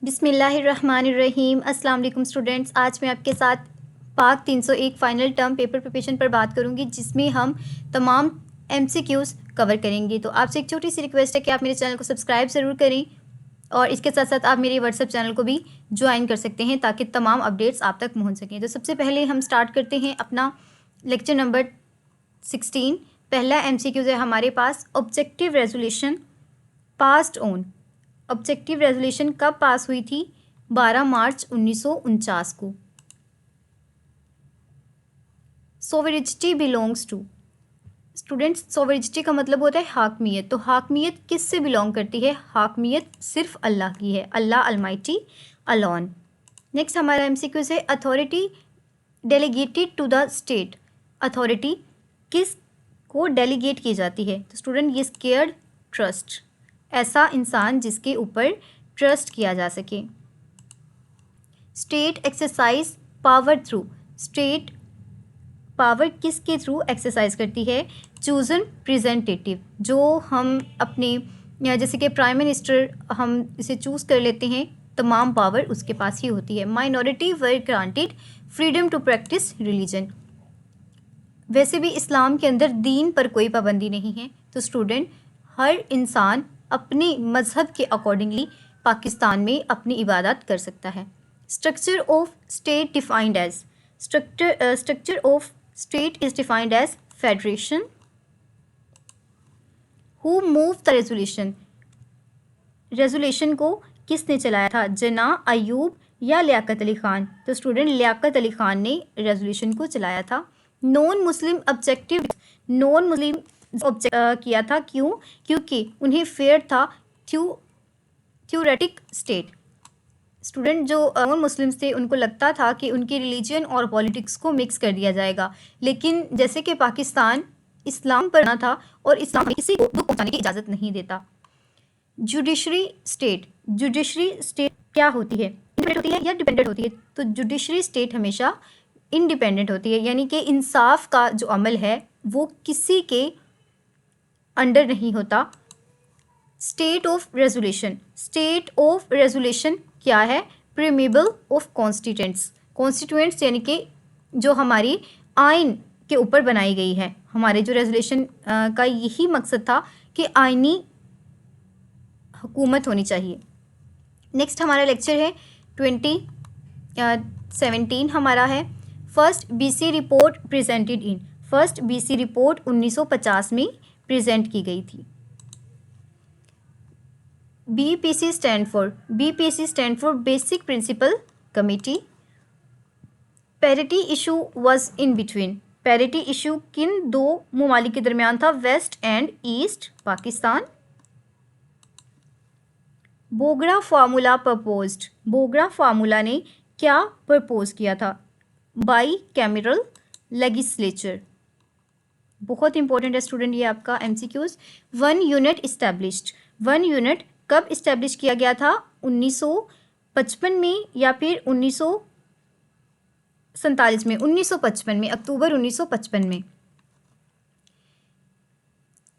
बिस्मिल्लाहिर्रहमानिर्रहीम। अस्सलाम वालेकुम स्टूडेंट्स। आज मैं आपके साथ पाक 301 फ़ाइनल टर्म पेपर प्रिपरेशन पर बात करूंगी, जिसमें हम तमाम MCQs कवर करेंगे। तो आपसे एक छोटी सी रिक्वेस्ट है कि आप मेरे चैनल को सब्सक्राइब ज़रूर करें और इसके साथ साथ आप मेरे व्हाट्सएप चैनल को भी ज्वाइन कर सकते हैं ताकि तमाम अपडेट्स आप तक पहुँच सकें। तो सबसे पहले हम स्टार्ट करते हैं अपना लेक्चर नंबर 16। पहला MCQ है हमारे पास, objective resolution passed on. Objective resolution कब पास हुई थी? 12 मार्च 1949 को। Sovereignty belongs to. Students, sovereignty का मतलब होता है हाकमियत। तो हाकमियत किस से बिलोंग करती है? हाकमियत सिर्फ अल्लाह की है, अल्लाह अलमाइटी अलोन। नेक्स्ट हमारा MCQ है, authority delegated to the state. Authority किस को डेलीगेट की जाती है? तो स्टूडेंट, ये स्केयर्ड ट्रस्ट, ऐसा इंसान जिसके ऊपर ट्रस्ट किया जा सके। State exercise power through. State power किसके थ्रू एक्सरसाइज करती है? Chosen representative. जो हम अपने जैसे कि प्राइम मिनिस्टर, हम इसे चूज़ कर लेते हैं, तमाम पावर उसके पास ही होती है। Minority were granted freedom to practice religion. वैसे भी इस्लाम के अंदर दीन पर कोई पाबंदी नहीं है। तो स्टूडेंट, हर इंसान अपने मज़हब के अकॉर्डिंगली पाकिस्तान में अपनी इबादत कर सकता है। Structure of state defined as. Structure of state is defined as federation. Who move the resolution. Resolution को किसने चलाया था? जना अयूब या लियाकत अली खान? तो स्टूडेंट, लियाकत अली खान ने रेजोल्यूशन को चलाया था। Non Muslim objective. Non Muslim object किया था, क्यों? क्योंकि उन्हें फेयर था थ्योरेटिक स्टेट। स्टूडेंट, जो नॉन मुस्लिम्स थे उनको लगता था कि उनकी रिलीजन और पॉलिटिक्स को मिक्स कर दिया जाएगा, लेकिन जैसे कि पाकिस्तान इस्लाम पर ना था और इस्लाम में किसी को दुख पहुंचाने की इजाज़त नहीं देता। Judiciary state. जुडिशरी स्टेट क्या होती है? इंडिपेंडेंट होती है या डिपेंडेंट होती है? तो जुडिशरी स्टेट हमेशा इंडिपेंडेंट होती है, यानी कि इंसाफ का जो अमल है वो किसी के अंडर नहीं होता। State of resolution. State of resolution क्या है? Preamble of constituents. कॉन्स्टिट्यूएंट्स यानी कि जो हमारी आइन के ऊपर बनाई गई है। हमारे जो रेजोल्यूशन का यही मकसद था कि आइनी हुकूमत होनी चाहिए। नेक्स्ट हमारा लेक्चर है 2017 हमारा है, first BC report presented in. First BC report 1950 में प्रेजेंट की गई थी। BPC stand for. BPC stand for basic principle committee. Parity issue was in between. Parity issue किन दो ममालिक के दरमियान था? West and east Pakistan. Bogra formula proposed. Bogra formula ने क्या प्रपोज किया था? Bicameral legislature. बहुत इंपॉर्टेंट है स्टूडेंट ये आपका MCQs। 1 unit established. 1 यूनिट कब इस्टेब्लिश किया गया था? 1955 में या फिर 1947 में? 1955 में, अक्टूबर 1955 में।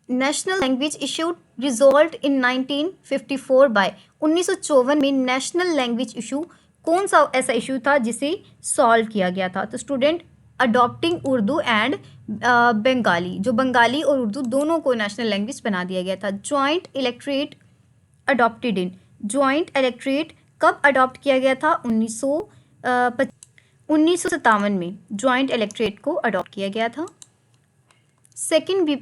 नेशनल लैंग्वेज इशूड रिजॉल्ट इन 1954 बाय। 1954 में नेशनल लैंग्वेज इशू कौन सा ऐसा इशू था जिसे सॉल्व किया गया था? तो student, adopting Urdu and Bengali. जो बंगाली और उर्दू दोनों को नेशनल लैंग्वेज बना दिया गया था। Joint electorate adopted in. Joint electorate कब अडॉप्ट किया गया था? 1957 में जॉइंट इलेक्ट्रेट को अडॉप्ट किया गया था। सेकेंड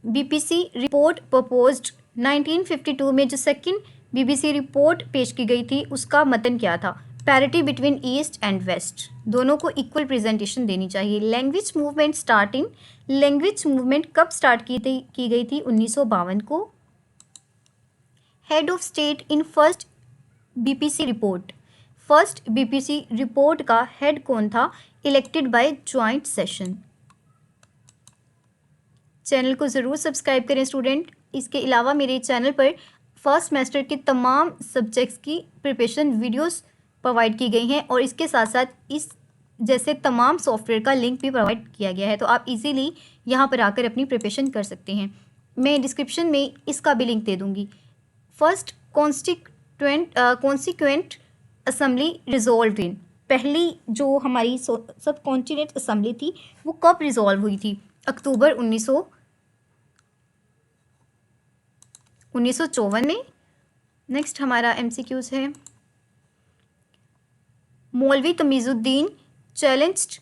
BPC रिपोर्ट प्रपोज्ड 1952 में। जो सेकेंड BBC रिपोर्ट पेश की गई थी उसका मतन क्या था? Parity between east and west. दोनों को इक्वल प्रेजेंटेशन देनी चाहिए। Language movement starting. Language movement कब स्टार्ट की गई थी? 1952 को। Head of state in first BPC report. First BPC report का हेड कौन था? Elected by joint session. Channel को ज़रूर सब्सक्राइब करें स्टूडेंट। इसके अलावा मेरे चैनल पर फर्स्ट सेमेस्टर के तमाम सब्जेक्ट्स की प्रिपरेशन वीडियोस प्रोवाइड की गई हैं और इसके साथ साथ इस जैसे तमाम सॉफ्टवेयर का लिंक भी प्रोवाइड किया गया है, तो आप इजीली यहाँ पर आकर अपनी प्रिपरेशन कर सकते हैं। मैं डिस्क्रिप्शन में इसका भी लिंक दे दूँगी। First constituent assembly resolve in, पहली जो हमारी सब कॉन्टिनेंट असेंबली थी वो कब रिजॉल्व हुई थी? अक्टूबर 1954 में। नेक्स्ट हमारा MCQs है, मौलवी तमीज़ुद्दीन चैलेंज्ड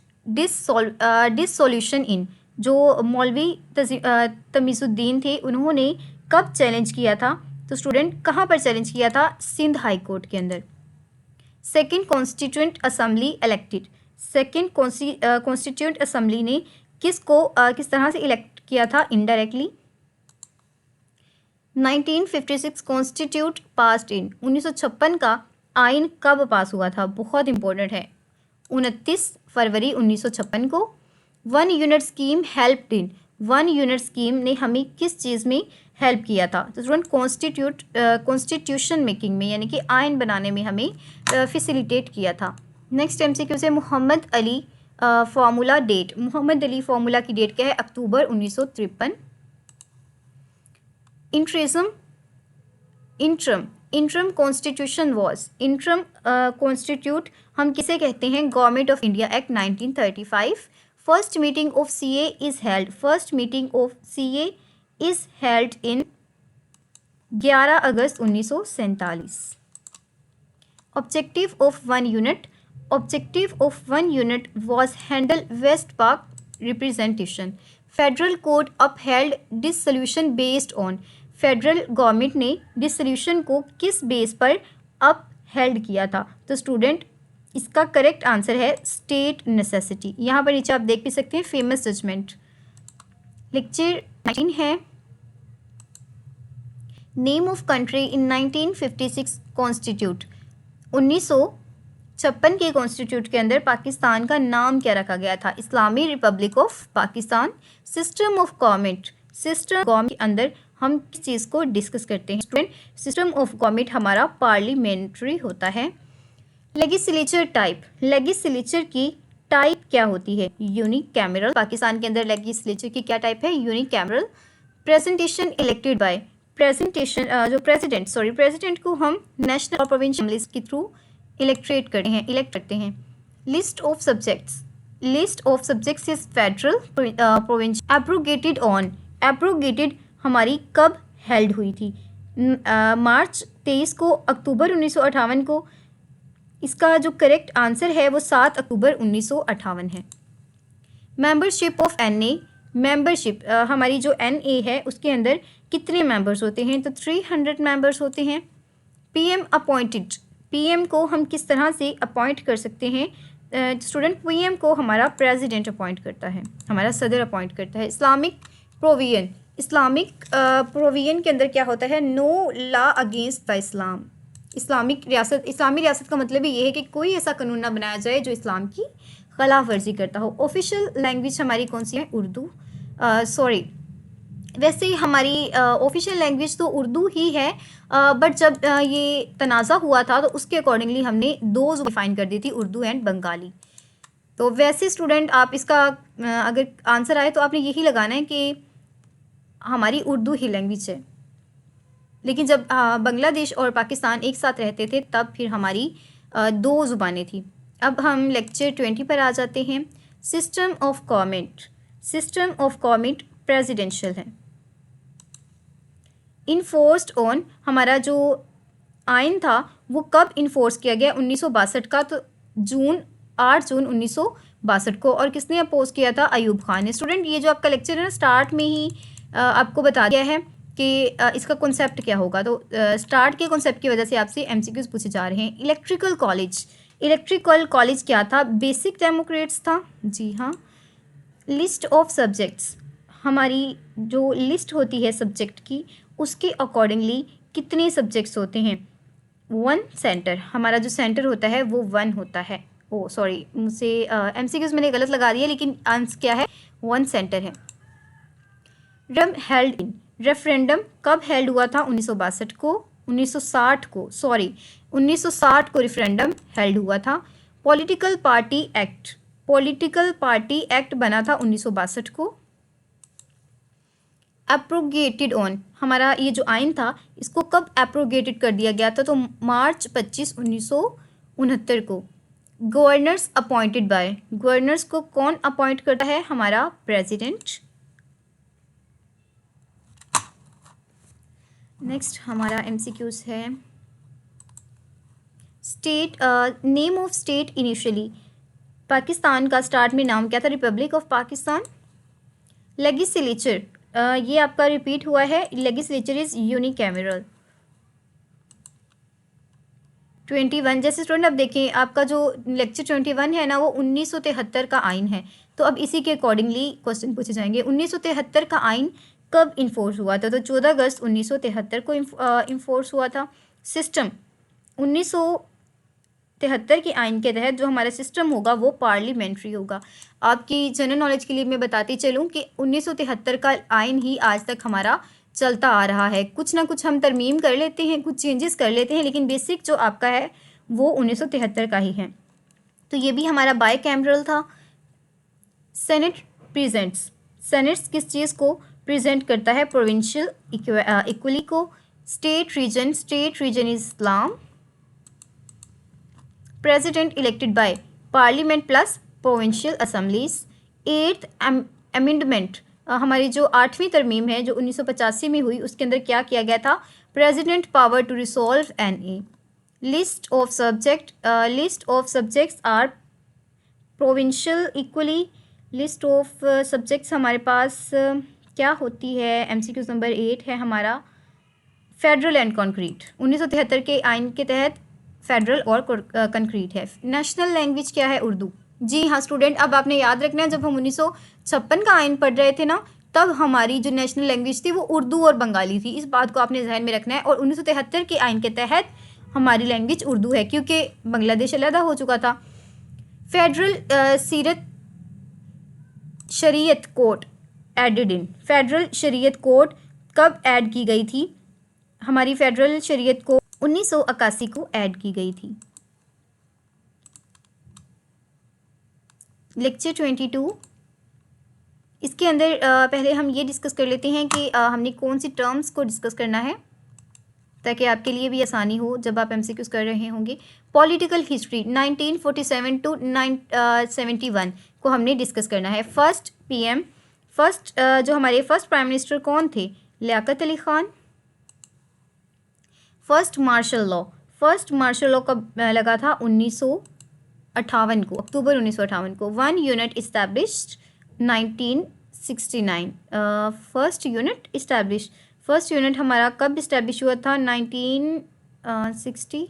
डिसोल्यूशन इन, जो मौलवी तमीज़ुद्दीन थे उन्होंने कब चैलेंज किया था? तो स्टूडेंट कहाँ पर चैलेंज किया था? सिंध हाई कोर्ट के अंदर। Second constituent assembly elected, second constituent assembly ने किस तरह से इलेक्ट किया था? इनडायरेक्टली। 1956 कॉन्स्टिट्यूट पास्ड इन, 1956 का आइन कब पास हुआ था? बहुत इंपॉर्टेंट है, 29 फरवरी 1956 को। 1 यूनिट स्कीम हेल्प्ड इन, 1 यूनिट स्कीम ने हमें किस चीज़ में हेल्प किया था? तो स्टूडेंट कॉन्स्टिट्यूशन मेकिंग में, यानी कि आइन बनाने में हमें फैसिलिटेट किया था। नेक्स्ट MCQ से Mohammad Ali formula date, Mohammad Ali formula की डेट क्या है? अक्टूबर 1953। Interim constitution was, interim constitute हम किसे कहते हैं? Government of India act 1935। First meeting of CA is held, first meeting of CA is held in 11 August 1947। Objective of 1 unit, objective of 1 unit was handle west Pak representation. Federal court upheld dissolution based on, federal government ने dissolution को किस base पर upheld किया था? तो student इसका correct answer है state necessity. यहाँ पर नीचे आप देख भी सकते हैं फेमस जजमेंट। लेक्चर 19 है, name of country in 1956 constitute, 1956 के कॉन्स्टिट्यूट के अंदर पाकिस्तान का नाम क्या रखा गया था? इस्लामी republic of Pakistan. System of government, system government के अंदर हम किस चीज़ को डिस्कस करते हैं? स्टूडेंट सिस्टम ऑफ गवर्नमेंट हमारा पार्लियामेंट्री होता है। लेजिस्लेचर टाइप, लेजिस्लेचर की टाइप क्या होती है? यूनिकैमरल। पाकिस्तान के अंदर लेजिस्लेचर की क्या टाइप है? Unicameral. Presentation elected by, presentation जो प्रेसिडेंट को हम नेशनल और प्रोविंशियल असेंबलीज के थ्रू इलेक्ट करते हैं। List of subjects, list of subjects is federal, provincial. Abrogated on, abrogated हमारी कब हेल्ड हुई थी? मार्च 23 को, अक्टूबर 1958 को। इसका जो करेक्ट आंसर है वो 7 अक्टूबर 1958 है। मेंबरशिप ऑफ NA, मेंबरशिप हमारी जो NA है उसके अंदर कितने मेंबर्स होते हैं? तो 300 मेंबर्स होते हैं। PM अपॉइंटेड, PM को हम किस तरह से अपॉइंट कर सकते हैं? स्टूडेंट PM को हमारा प्रेसिडेंट अपॉइंट करता है, हमारा सदर अपॉइंट करता है। इस्लामिक प्रोविजन, इस्लामिक प्रोविजन के अंदर क्या होता है? नो लॉ अगेंस्ट द इस्लाम। इस्लामी रियासत का मतलब ये है कि कोई ऐसा कानून ना बनाया जाए जो इस्लाम की खिलाफ वर्जी करता हो। ऑफिशियल लैंग्वेज हमारी कौन सी है? उर्दू। वैसे हमारी ऑफिशियल लैंग्वेज तो उर्दू ही है, बट जब ये तनाज़ा हुआ था तो उसके अकॉर्डिंगली हमने दो डिफाइन कर दी थी, उर्दू एंड बंगाली। तो वैसे स्टूडेंट आप इसका अगर आंसर आए तो आपने यही लगाना है कि हमारी उर्दू ही लैंग्वेज है। लेकिन जब बांग्लादेश और पाकिस्तान एक साथ रहते थे तब फिर हमारी 2 ज़ुबानें थी। अब हम लेक्चर 20 पर आ जाते हैं। System of government, system of government presidential है। इन्फोर्स्ड ऑन, हमारा जो आइन था वो कब इन्फोर्स किया गया? 1962 का, तो 8 जून 1962 को। और किसने अपोज किया था? अयूब खान ने। स्टूडेंट ये जो आपका लेक्चर है ना, स्टार्ट में ही आपको बता दिया है कि इसका कॉन्सेप्ट क्या होगा। तो स्टार्ट के कॉन्सेप्ट की वजह से आपसे MCQs पूछे जा रहे हैं। इलेक्ट्रिकल कॉलेज, इलेक्ट्रिकल कॉलेज क्या था? बेसिक डेमोक्रेट्स था। जी हाँ। लिस्ट ऑफ सब्जेक्ट्स, हमारी जो लिस्ट होती है सब्जेक्ट की उसके अकॉर्डिंगली कितने सब्जेक्ट्स होते हैं? 1 सेंटर, हमारा जो सेंटर होता है वो 1 होता है। ओ सॉरी, मुझसे MCQs मैंने गलत लगा दिया, लेकिन आंसर क्या है? 1 सेंटर है। हेल्ड इन, रेफरेंडम कब हेल्ड हुआ था? 1962 को, 1960 को, सॉरी 1960 को रेफरेंडम हेल्ड हुआ था। Political party act, political party act बना था 1962 को। एप्रोगेटेड ऑन, हमारा ये जो आइन था इसको कब एप्रोगेटेड कर दिया गया था? तो मार्च 25, 69 को। गवर्नर्स अपॉइंटेड बाय, गवर्नर्स को कौन अपॉइंट करता है? हमारा प्रेसिडेंट। नेक्स्ट हमारा एमसीक्यूज है state, name of state initially, Pakistan का स्टार्ट में नाम क्या था? Republic of Pakistan. लेजिस्लेचर, ये आपका रिपीट हुआ है, लेजिस्लेचर इज यूनिकैमरल। 21, जैसे स्टूडेंट अब देखें आपका जो लेक्चर 21 है ना वो 1973 का आइन है, तो अब इसी के अकॉर्डिंगली क्वेश्चन पूछे जाएंगे। 1973 का आइन कब इन्फोर्स हुआ था? तो 14 अगस्त 1973 को इन्फोर्स हुआ था। सिस्टम, 1973 के आइन के तहत जो हमारा सिस्टम होगा वो पार्लियामेंट्री होगा। आपकी जनरल नॉलेज के लिए मैं बताती चलूँ कि 1973 का आइन ही आज तक हमारा चलता आ रहा है। कुछ ना कुछ हम तरमीम कर लेते हैं, कुछ चेंजेस कर लेते हैं, लेकिन बेसिक जो आपका है वो 1973 का ही है। तो ये भी हमारा बाय कैमरल था। सेनेट प्रेजेंट्स, सेनेट्स किस चीज़ को प्रेजेंट करता है? प्रोविंशियल इक्वली को। State religion, state religion is Islam. President elected by parliament plus provincial assemblies. 8th amendment, हमारी जो 8वीं तरमीम है जो 1985 में हुई, उसके अंदर क्या किया गया था? President power to resolve an list of subject, list of subjects are provincial equally. List of subjects हमारे पास क्या होती है? एमसीक्यूज नंबर 8 है हमारा फेडरल एंड कॉन्क्रीट। 1973 के आइन के तहत फेडरल और कंक्रीट है। नेशनल लैंग्वेज क्या है? उर्दू। जी हाँ स्टूडेंट, अब आपने याद रखना है जब हम 1956 का आइन पढ़ रहे थे ना, तब हमारी जो नेशनल लैंग्वेज थी वो उर्दू और बंगाली थी। इस बात को आपने जहन में रखना है। और 1973 के आइन के तहत हमारी लैंग्वेज उर्दू है क्योंकि बांग्लादेश अलहदा हो चुका था। फेडरल शरीयत कोड एडेड इन, फेडरल शरीयत कोड कब ऐड की गई थी? हमारी फेडरल शरीयत कोड 1981 को ऐड की गई थी। लेक्चर 22, इसके अंदर पहले हम ये डिस्कस कर लेते हैं कि हमने कौन सी टर्म्स को डिस्कस करना है ताकि आपके लिए भी आसानी हो जब आप एमसीक्यूज कर रहे होंगे। पॉलिटिकल हिस्ट्री 1947 टू 1971 को हमने डिस्कस करना है। फर्स्ट पीएम, फर्स्ट जो हमारे फर्स्ट प्राइम मिनिस्टर कौन थे? Liaquat Ali Khan. First martial law, first martial law कब लगा था? 1958 को, अक्टूबर 1958 को। 1 unit established 1969। First unit establish, first unit हमारा कब इस्टेब्लिश हुआ था? 1960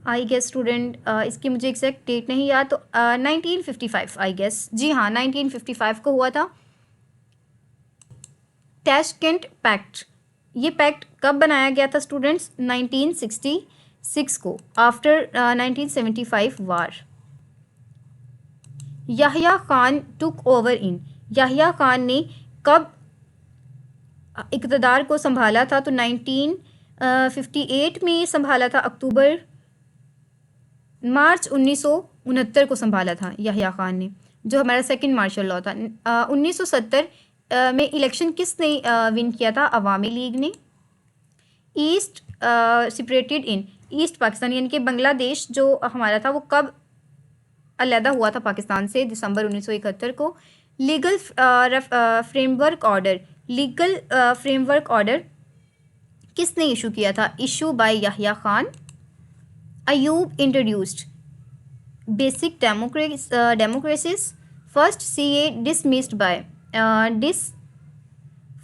आई गेस स्टूडेंट, इसकी मुझे एग्जैक्ट डेट नहीं याद, तो 1955 आई गेस। जी हाँ 1955 को हुआ था। टैशकेंट पैक्ट, ये पैक्ट कब बनाया गया था स्टूडेंट्स? 1966 को, after 1975 war. Yahya Khan took over in, Yahya Khan ने कब इक़्तिदार को संभाला था? तो 1958 में संभाला था, अक्टूबर मार्च 1969 को संभाला था याह्या खान ने, जो हमारा सेकंड मार्शल लॉ था। 1970 में इलेक्शन किसने विन किया था? अवामी लीग ने। ईस्ट सेपरेटेड इन, ईस्ट पाकिस्तान यानी कि बांग्लादेश जो हमारा था वो कब अलहदा हुआ था पाकिस्तान से? दिसंबर 1971 को। Legal framework order, legal framework order किसने इशू किया था? Issue bye Yahya Khan. Ayub introduced basic democracies. First CA dismissed by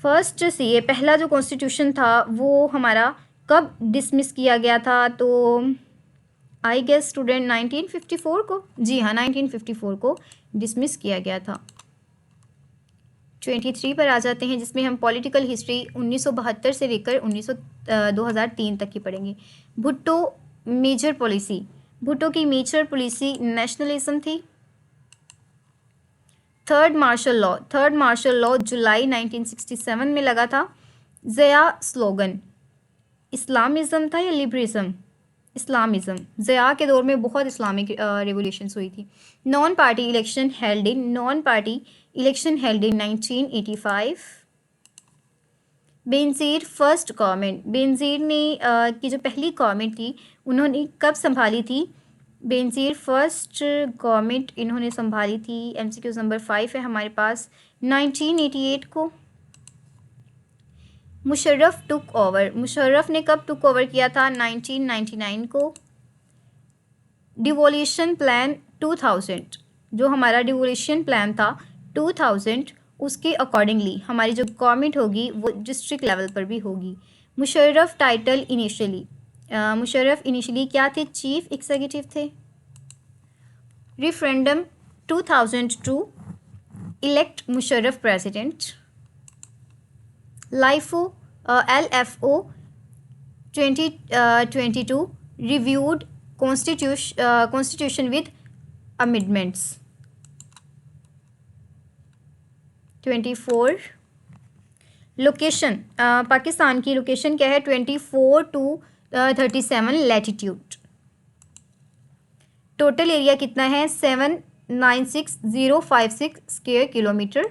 first CA, पहला जो कॉन्स्टिट्यूशन था वो हमारा कब डिसमिस किया गया था? तो आई गेस स्टूडेंट 1954 को। जी हाँ 1954 को डिसमिस किया गया था। 23 पर आ जाते हैं जिसमें हम पॉलिटिकल हिस्ट्री 1972 से लेकर 2003 तक की पढ़ेंगे। भुट्टो मेजर पॉलिसी, भुट्टो की मेजर पॉलिसी नेशनलिज्म थी। Third martial law, third martial law जुलाई 1967 में लगा था। ज़िया स्लोगन इस्लामिज़म था या लिबरलिज्म? इस्लामिज़म। ज़िया के दौर में बहुत इस्लामिक रेवोल्यूशंस हुई थी। Non party election held in, non party election held in 1985। Benazir first government, Benazir ने की जो पहली गवर्नमेंट थी उन्होंने कब संभाली थी? बेनज़ीर फर्स्ट गवर्नमेंट इन्होंने संभाली थी, MCQ नंबर 5 है हमारे पास, 1988 को। मुशर्रफ टुक ओवर, मुशर्रफ ने कब टुक ओवर किया था? 1999 को। डिवोल्यूशन प्लान 2000, जो हमारा डिवोल्यूशन प्लान था 2000, उसके अकॉर्डिंगली हमारी जो गवर्नमेंट होगी वो डिस्ट्रिक्ट लेवल पर भी होगी। Musharraf title initially, Musharraf initially क्या थे? चीफ एग्जीक्यूटिव थे। Referendum 2002, elect Musharraf president. LIFO, LFO 2022, reviewed constitution with amendments. 24 location, Pakistan की लोकेशन क्या है? 24 to 37 लैटिट्यूड। टोटल एरिया कितना है? 796056 square kilometre.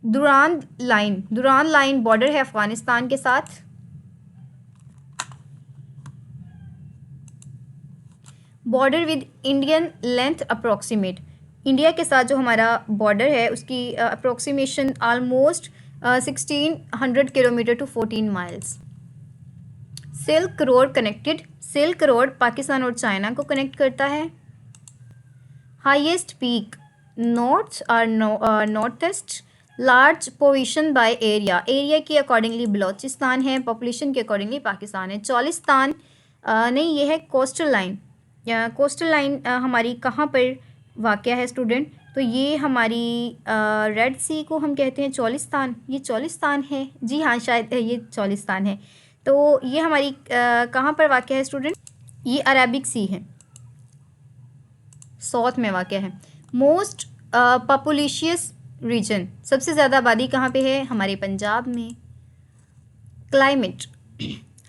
Durand line border है अफगानिस्तान के साथ। Border with Indian length approximate, India के साथ जो हमारा बॉर्डर है उसकी approximation almost 1600 kilometre to 14 miles. Silk road connected, silk road Pakistan और चाइना को कनेक्ट करता है। हाईएस्ट पीक नॉर्थ और north east. Large position by area, area के अकॉर्डिंगली बलोचिस्तान है, पॉपुलेशन के अकॉर्डिंगली पाकिस्तान है। चौलिस्तान नहीं, ये है कोस्टल लाइन। कोस्टल लाइन हमारी कहाँ पर वाक़या है स्टूडेंट? तो ये हमारी रेड सी को हम कहते हैं चौलिस्तान, ये चौलिस्तान है। जी हाँ, शायद ये चौलिस्तान है। तो ये हमारी कहाँ पर वाक़या है स्टूडेंट? ये अरेबिक सी है, साउथ में वाक़या है। मोस्ट पॉपुलेशियस रीजन, सबसे ज़्यादा आबादी कहाँ पे है? हमारे पंजाब में। क्लाइमेट,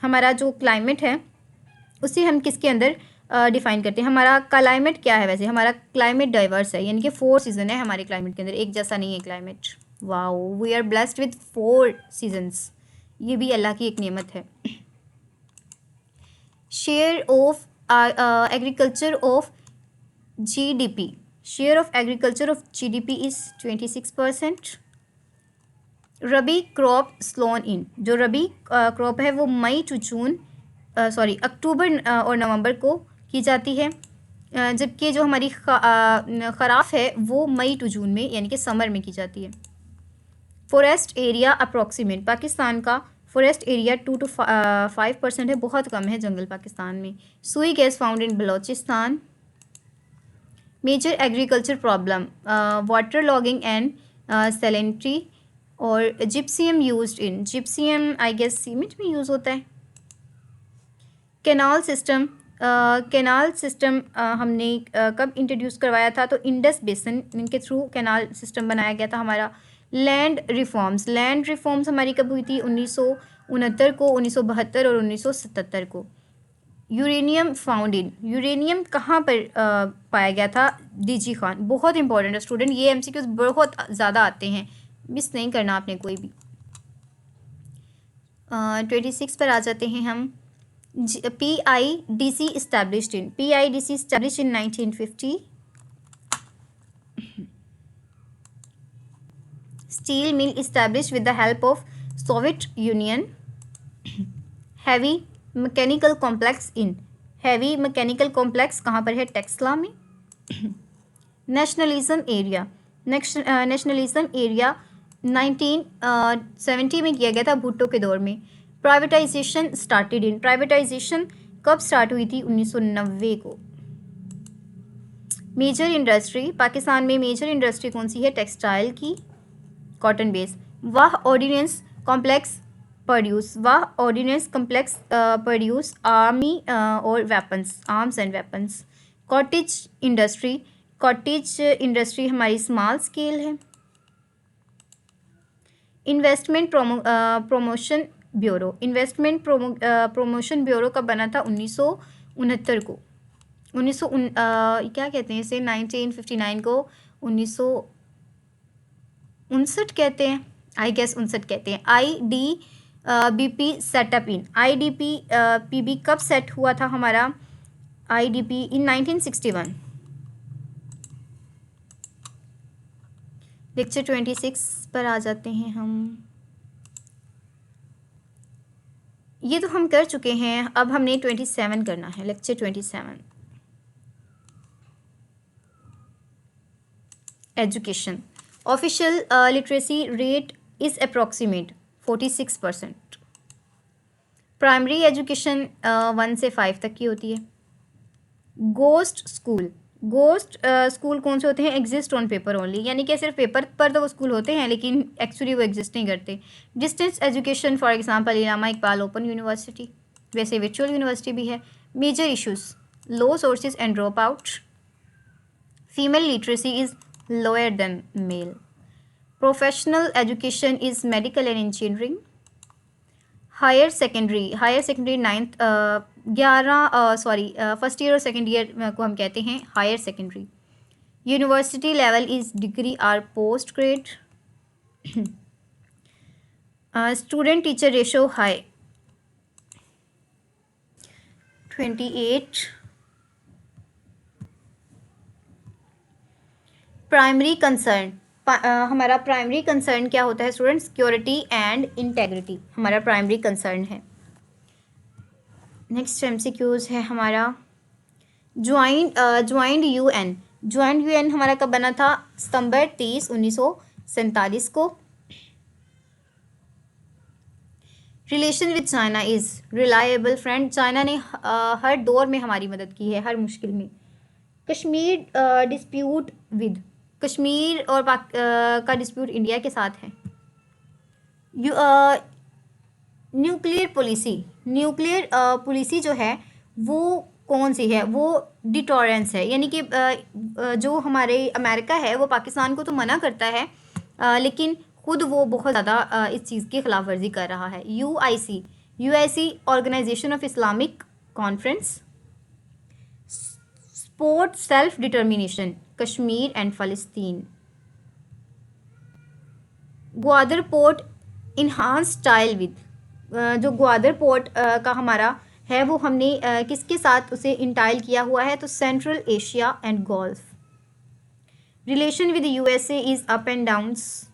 हमारा जो क्लाइमेट है उसे हम किसके अंदर डिफ़ाइन करते हैं? हमारा क्लाइमेट क्या है? वैसे हमारा क्लाइमेट डाइवर्स है, यानी कि 4 सीज़न है हमारे क्लाइमेट के अंदर, एक जैसा नहीं है climate. Wow, we are blessed with 4 seasons, ये भी अल्लाह की एक नेमत है। Share of agriculture of GDP, share of agriculture of GDP is 26%। Rabi crop sown in, जो रबी क्रॉप है वो मई टू जून अक्टूबर और नवंबर को की जाती है, जबकि जो हमारी ख़राफ है वो मई टू जून में यानी कि समर में की जाती है। फॉरेस्ट एरिया अप्रॉक्सीमेट, पाकिस्तान का फॉरेस्ट एरिया 2 to 5% है, बहुत कम है जंगल पाकिस्तान में। Sui gas found in Balochistan. Major agriculture problem water logging and salinity. और gypsum used in, gypsum I guess cement में यूज़ होता है। कैनाल सिस्टम, कैनाल सिस्टम हमने कब इंट्रोड्यूस करवाया था? तो इंडस बेसिन के थ्रू कैनाल सिस्टम बनाया गया था हमारा। लैंड रिफॉर्म्स हमारी कब हुई थी? 1969 को, 1972 और 1977 को। यूरेनियम फाउंड इन, यूरेनियम कहाँ पर पाया गया था? DG खान, बहुत इंपॉर्टेंट है स्टूडेंट, ये MCQs बहुत ज़्यादा आते हैं, मिस नहीं करना आपने कोई भी। 26 पर आ जाते हैं हम। PIDC established in, PIDC established in 1950. Steel mill established with the help of Soviet Union. Heavy mechanical complex in, heavy mechanical complex कहाँ पर है? टेक्सला में। नेशनलिज्म एरिया, नेशनलिज्म एरिया 1970 में किया गया था भुट्टो के दौर में। प्राइवेटाइजेशन स्टार्टेड इन, प्राइवेटाइजेशन कब स्टार्ट हुई थी? 1990 को। मेजर इंडस्ट्री, पाकिस्तान में मेजर इंडस्ट्री कौन सी है? टेक्सटाइल की, कॉटन बेस। वाह ऑर्डिनेंस कॉम्प्लेक्स प्रोड्यूस, वाह ऑर्डिनेंस कॉम्प्लेक्स प्रोड्यूस आर्मी और weapons, arms and weapons. Cottage industry, cottage industry हमारी स्मॉल स्केल है। Investment promotion bureau, investment promotion bureau कब बना था? 1969 को, क्या कहते हैं इसे? 1959 को, 1959 कहते हैं, आई गेस 59 कहते हैं। IDBP सेटअप इन, IDPB कब सेट हुआ था हमारा? IDP इन 1961। लेक्चर 26 पर आ जाते हैं हम। ये तो हम कर चुके हैं, अब हमने 27 करना है, lecture 27। Education. Official literacy rate is approximate 46%। Primary education 1 से 5 तक की होती है। गोस्ट स्कूल, गोस्ट स्कूल कौन से होते हैं? एग्जिस्ट ऑन पेपर ओनली, यानी कि सिर्फ पेपर पर तो वो स्कूल होते हैं लेकिन एक्चुअली वो एग्जिस्ट नहीं करते। Distance education, for example Allama Iqbal open university, वैसे वर्चुअल यूनिवर्सिटी भी है। Major issues, low sources and drop out. Female literacy is lower than male. Professional education is medical and engineering. Higher secondary 9th 11 first year और second year को हम कहते हैं higher secondary. University level is degree or post grade. Student teacher ratio high 28। Primary concern, हमारा primary concern क्या होता है student? Security and integrity हमारा प्राइमरी कंसर्न है। नेक्स्ट MCQs है हमारा। ज्वाइंट यूएन हमारा कब बना था? सितंबर 30, 1947 को। Relation with China is reliable friend, China ने हर दौर में हमारी मदद की है, हर मुश्किल में। कश्मीर डिस्प्यूट विद, कश्मीर और का डिस्प्यूट इंडिया के साथ है। न्यूक्लियर पॉलिसी जो है वो कौन सी है? वो डिटोरेंस है, यानी कि जो हमारे अमेरिका है वो पाकिस्तान को तो मना करता है लेकिन खुद वो बहुत ज़्यादा इस चीज़ की खिलाफ वर्जी कर रहा है। UIC organisation of Islamic conference. Support self determination, Kashmir and फ़लस्तीन। Gwadar port enhance style with, जो ग्वादर पोर्ट का हमारा है वो हमने किसके साथ उसे इंटाइल किया हुआ है? तो central Asia and gulf. Relation with USA is up and downs.